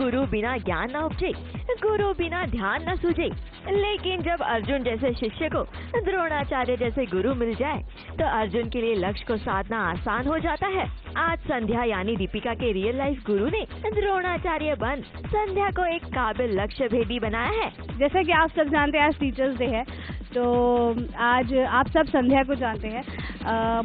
गुरु बिना ज्ञान न उपजे, गुरु बिना ध्यान न सूझे। लेकिन जब अर्जुन जैसे शिष्य को द्रोणाचार्य जैसे गुरु मिल जाए तो अर्जुन के लिए लक्ष्य को साधना आसान हो जाता है। आज संध्या यानी दीपिका के रियल लाइफ गुरु ने द्रोणाचार्य बन संध्या को एक काबिल लक्ष्य भेदी बनाया है। जैसा कि आप सब जानते हैं आज टीचर्स डे है, तो आज आप सब संध्या को जानते हैं,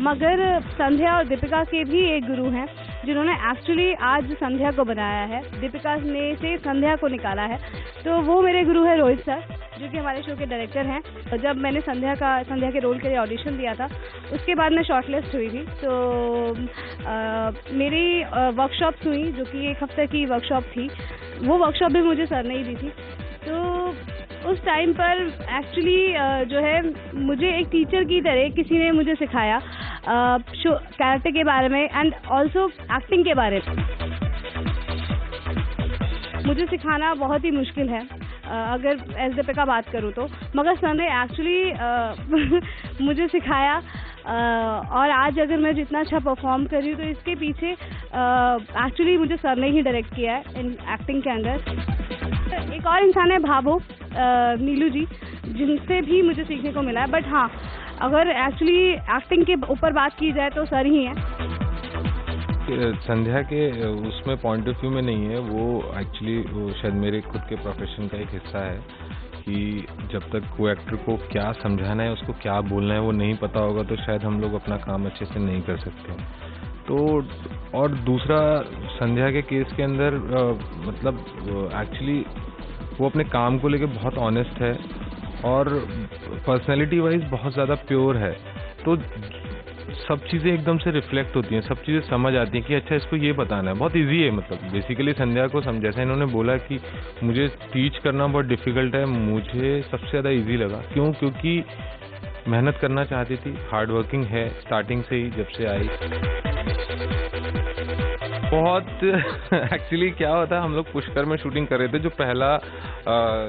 मगर संध्या और दीपिका के भी एक गुरु हैं जिन्होंने एक्चुअली आज संध्या को बनाया है, दीपिका ने से संध्या को निकाला है। तो वो मेरे गुरु है रोहित सर, जो कि हमारे शो के डायरेक्टर हैं। जब मैंने संध्या के रोल के लिए ऑडिशन दिया था, उसके बाद मैं शॉर्टलिस्ट हुई थी। तो मेरी वर्कशॉप्स हुई, जो कि 1 हफ्ते की वर्कशॉप थी। वो वर्कशॉप भी मुझे सर ने ही दी थी। तो उस टाइम पर एक्चुअली जो है मुझे एक टीचर की तरह किसी ने मुझे सिखाया कैरेक्टर के बारे में एंड ऑल्सो एक्टिंग के बारे में। मुझे सिखाना बहुत ही मुश्किल है अगर एस दीपिका बात करूँ तो, मगर सर ने एक्चुअली मुझे सिखाया। और आज अगर मैं जितना अच्छा परफॉर्म कर रही हूँ तो इसके पीछे एक्चुअली मुझे सर ने ही डायरेक्ट किया है इन एक्टिंग के अंदर। एक और इंसान है भाभो नीलू जी, जिनसे भी मुझे सीखने को मिला है। बट हाँ, अगर एक्चुअली एक्टिंग के ऊपर बात की जाए तो सर ही हैं। संध्या के उसमें पॉइंट ऑफ व्यू में नहीं है, वो एक्चुअली वो शायद मेरे खुद के प्रोफेशन का एक हिस्सा है कि जब तक को एक्टर को क्या समझाना है, उसको क्या बोलना है वो नहीं पता होगा तो शायद हम लोग अपना काम अच्छे से नहीं कर सकते। तो और दूसरा, संध्या के केस के अंदर मतलब एक्चुअली वो अपने काम को लेके बहुत ऑनेस्ट है और पर्सनैलिटी वाइज बहुत ज़्यादा प्योर है। तो सब चीज़ें एकदम से रिफ्लेक्ट होती हैं, सब चीज़ें समझ आती हैं कि अच्छा इसको ये बताना है। बहुत इजी है, मतलब बेसिकली संध्या को जैसे इन्होंने बोला कि मुझे टीच करना बहुत डिफ़िकल्ट है, मुझे सबसे ज़्यादा इजी लगा। क्यों? क्योंकि मेहनत करना चाहती थी, हार्ड वर्किंग है स्टार्टिंग से ही, जब से आई। बहुत एक्चुअली क्या होता है, हम लोग पुष्कर में शूटिंग कर रहे थे, जो पहला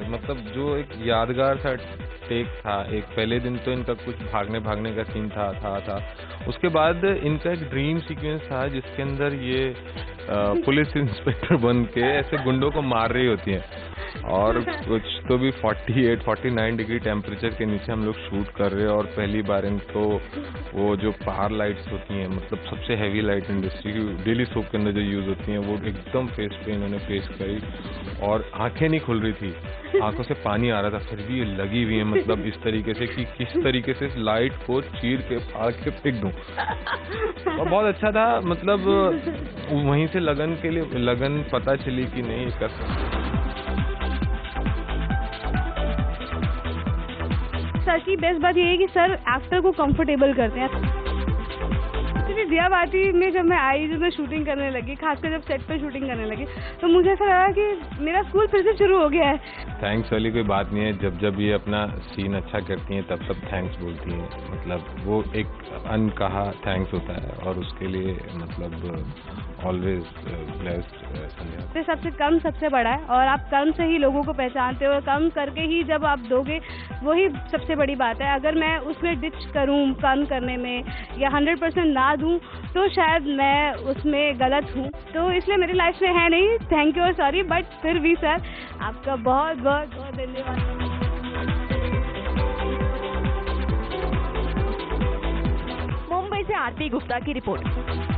मतलब जो एक यादगार सा टेक था। एक पहले दिन तो इनका कुछ भागने का सीन था। उसके बाद इनका एक ड्रीम सीक्वेंस था जिसके अंदर ये पुलिस इंस्पेक्टर बन के ऐसे गुंडों को मार रही होती हैं और कुछ तो भी 48-49 डिग्री टेम्परेचर के नीचे हम लोग शूट कर रहे हैं। और पहली बार इनको वो जो पहाड़ लाइट्स होती हैं, मतलब सबसे हैवी लाइट इंडस्ट्री की डेली सोप के अंदर जो यूज होती हैं, वो एकदम फेस पे इन्होंने फेस करी और आंखें नहीं खुल रही थी, आंखों से पानी आ रहा था, फिर भी ये लगी हुई है मतलब इस तरीके से कि किस तरीके से इस लाइट को चीर के फाड़ के फेंक दूं। और बहुत अच्छा था, मतलब वहीं से लगन पता चली कि नहीं कर सकते। सर की बेस्ट बात ये है कि सर एक्टर को कंफर्टेबल करते हैं। दिया बाती में जब मैं आई, जब मैं शूटिंग करने लगी, खासकर जब सेट पे शूटिंग करने लगी, तो मुझे ऐसा लगा कि मेरा स्कूल फिर से शुरू हो गया है। थैंक्स वाली कोई बात नहीं है, जब ये अपना सीन अच्छा करती हैं तब सब थैंक्स बोलती हैं, मतलब वो एक अनकहा थैंक्स होता है और उसके लिए मतलब ऑलवेज ब्लेस्ड संध्या। सबसे कम सबसे बड़ा है और आप कम से ही लोगों को पहचानते हो, कम करके ही जब आप दोगे वही सबसे बड़ी बात है। अगर मैं उसमें डिच करूं कम करने में या 100% ना दूं तो शायद मैं उसमें गलत हूं। तो इसलिए मेरी लाइफ में है नहीं, थैंक यू और सॉरी, बट फिर भी सर आपका बहुत बहुत बहुत धन्यवाद। मुंबई से आरती गुप्ता की रिपोर्ट।